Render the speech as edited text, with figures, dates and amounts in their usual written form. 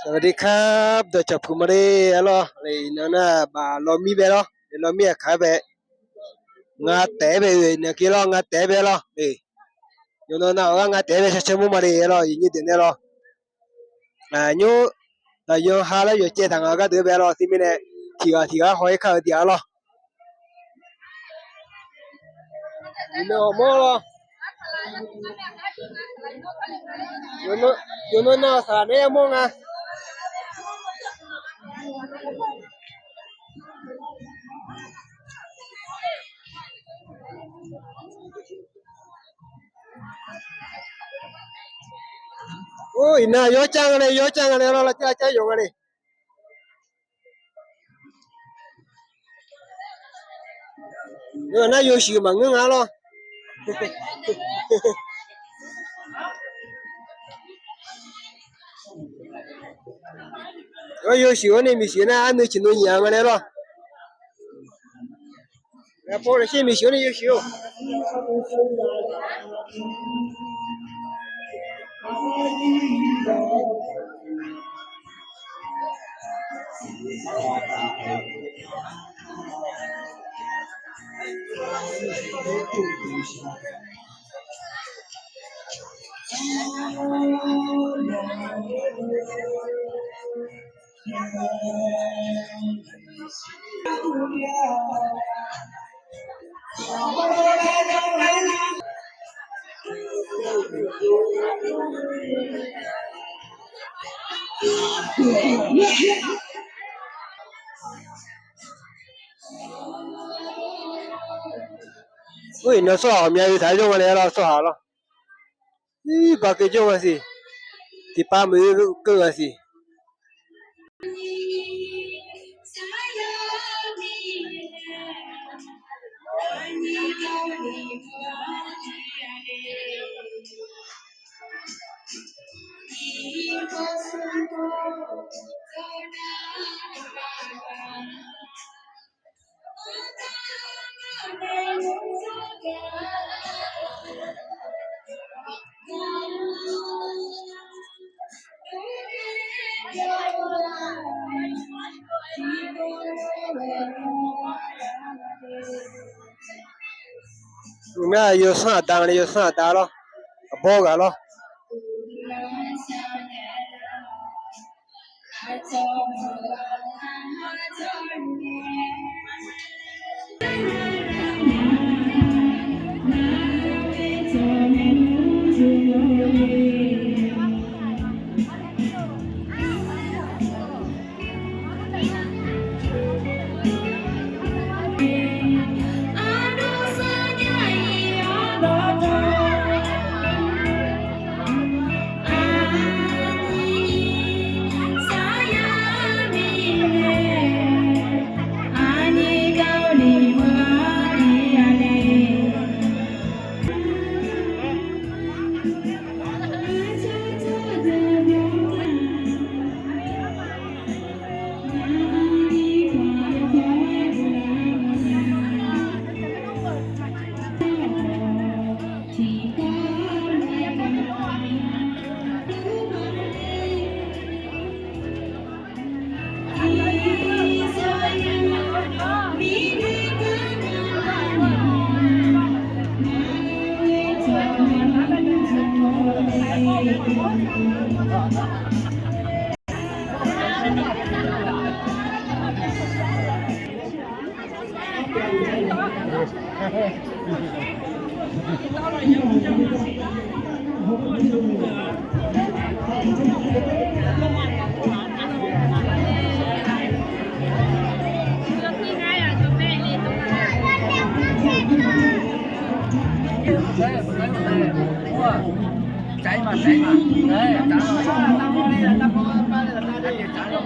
สวัสดีครับเดี๋ยวจับผมมาได้แล้วเลยนั่นน่ะบาลอมีไปแล้วลอมีขายไปงาแต่ไปเนี่ยกี่ล้องาแต่ไปแล้วเอ้ยอยู่นั่นน่ะงาแต่ไปเฉยๆมุมาได้แล้วยินดีเนี่ยแล้วยูยูหาแล้วอยู่เจ๊ต่างก็เดือไปแล้วที่มีเนี่ยที่ก็หอยข้าวเดียวแล้วนี่เนาะมั้งแล้วอยู่นั่นน่ะสาเนี่ยมั้งอ่ะโอ้ยน่าโยจังเลยแล้วจ้าอยู่กันเลยน่าอยู่ชิวมังงอ่ะแล้ว 有喜欢的没喜欢的，俺都去弄一样的来了。那包了些没喜欢的有喜欢。喂，那说好面有太重来了，说好了。咦，把给重了是，第八没有够了是。那有啥单的有啥单了，包个了。chạy mà đấy chạy rồi